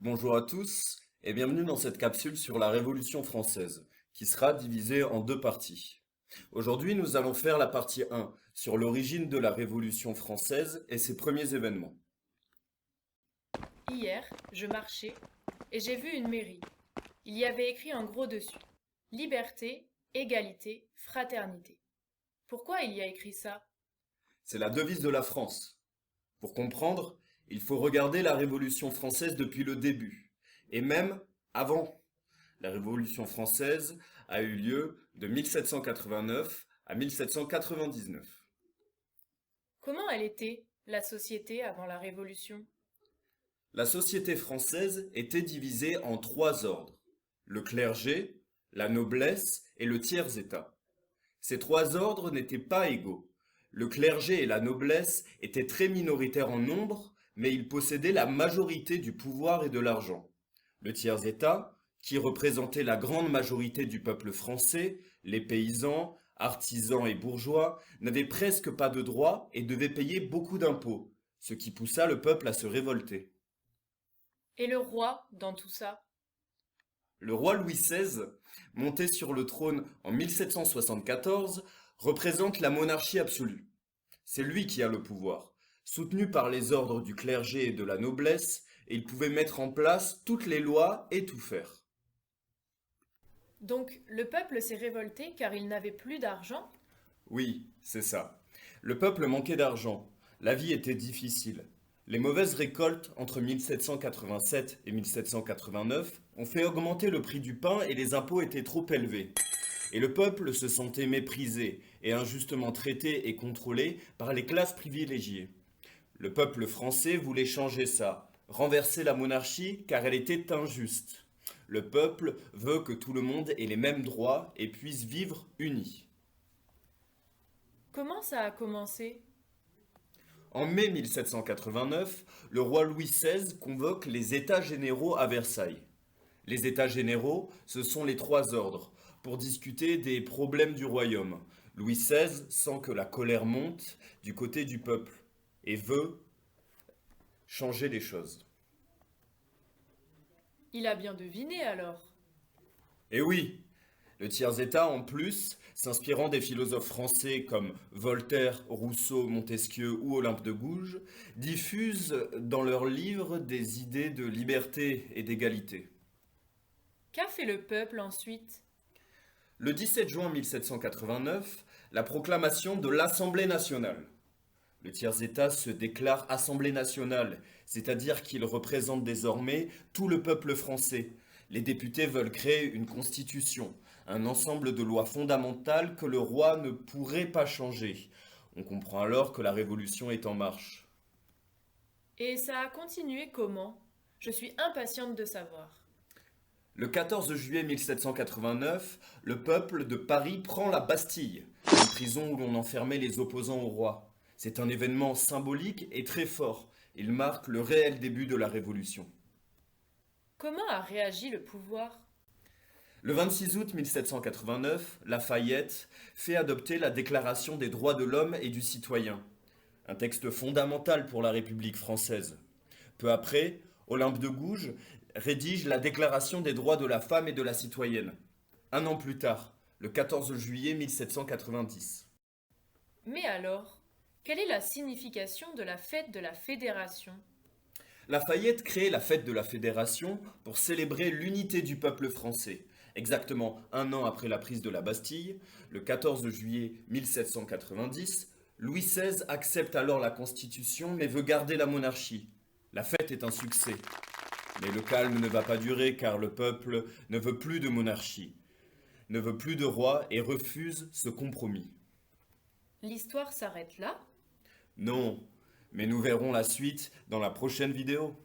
Bonjour à tous et bienvenue dans cette capsule sur la Révolution française, qui sera divisée en deux parties. Aujourd'hui, nous allons faire la partie 1 sur l'origine de la Révolution française et ses premiers événements. Hier, je marchais et j'ai vu une mairie. Il y avait écrit en gros dessus: Liberté, égalité, fraternité. Pourquoi il y a écrit ça? C'est la devise de la France. Pour comprendre, il faut regarder la Révolution française depuis le début, et même avant. La Révolution française a eu lieu de 1789 à 1799. Comment elle était, la société, avant la Révolution? La société française était divisée en trois ordres: le clergé, la noblesse et le tiers-état. Ces trois ordres n'étaient pas égaux. Le clergé et la noblesse étaient très minoritaires en nombre, mais ils possédaient la majorité du pouvoir et de l'argent. Le tiers-état, qui représentait la grande majorité du peuple français, les paysans, artisans et bourgeois, n'avait presque pas de droits et devait payer beaucoup d'impôts, ce qui poussa le peuple à se révolter. Et le roi, dans tout ça? Le roi Louis XVI, monté sur le trône en 1774, représente la monarchie absolue. C'est lui qui a le pouvoir. Soutenu par les ordres du clergé et de la noblesse, et il pouvait mettre en place toutes les lois et tout faire. Donc, le peuple s'est révolté car il n'avait plus d'argent? Oui, c'est ça. Le peuple manquait d'argent. La vie était difficile. Les mauvaises récoltes entre 1787 et 1789 ont fait augmenter le prix du pain et les impôts étaient trop élevés. Et le peuple se sentait méprisé et injustement traité et contrôlé par les classes privilégiées. Le peuple français voulait changer ça, renverser la monarchie car elle était injuste. Le peuple veut que tout le monde ait les mêmes droits et puisse vivre uni. Comment ça a commencé? En mai 1789, le roi Louis XVI convoque les États généraux à Versailles. Les États généraux, ce sont les trois ordres, pour discuter des problèmes du royaume. Louis XVI sent que la colère monte du côté du peuple et veut changer les choses. Il a bien deviné alors. Et oui, le tiers-état en plus, s'inspirant des philosophes français comme Voltaire, Rousseau, Montesquieu ou Olympe de Gouges, diffuse dans leurs livres des idées de liberté et d'égalité. Qu'a fait le peuple ensuite? Le 17 juin 1789, la proclamation de l'Assemblée nationale. Le tiers-état se déclare Assemblée nationale, c'est-à-dire qu'il représente désormais tout le peuple français. Les députés veulent créer une constitution, un ensemble de lois fondamentales que le roi ne pourrait pas changer. On comprend alors que la révolution est en marche. Et ça a continué comment? Je suis impatiente de savoir. Le 14 juillet 1789, le peuple de Paris prend la Bastille, une prison où l'on enfermait les opposants au roi. C'est un événement symbolique et très fort. Il marque le réel début de la Révolution. Comment a réagi le pouvoir? Le 26 août 1789, Lafayette fait adopter la Déclaration des droits de l'homme et du citoyen, un texte fondamental pour la République française. Peu après, Olympe de Gouges rédige la Déclaration des droits de la femme et de la citoyenne. Un an plus tard, le 14 juillet 1790. Mais alors, quelle est la signification de la fête de la Fédération? Lafayette crée la fête de la Fédération pour célébrer l'unité du peuple français. Exactement un an après la prise de la Bastille, le 14 juillet 1790, Louis XVI accepte alors la Constitution mais veut garder la monarchie. La fête est un succès. Mais le calme ne va pas durer car le peuple ne veut plus de monarchie, ne veut plus de roi et refuse ce compromis. L'histoire s'arrête là? Non, mais nous verrons la suite dans la prochaine vidéo.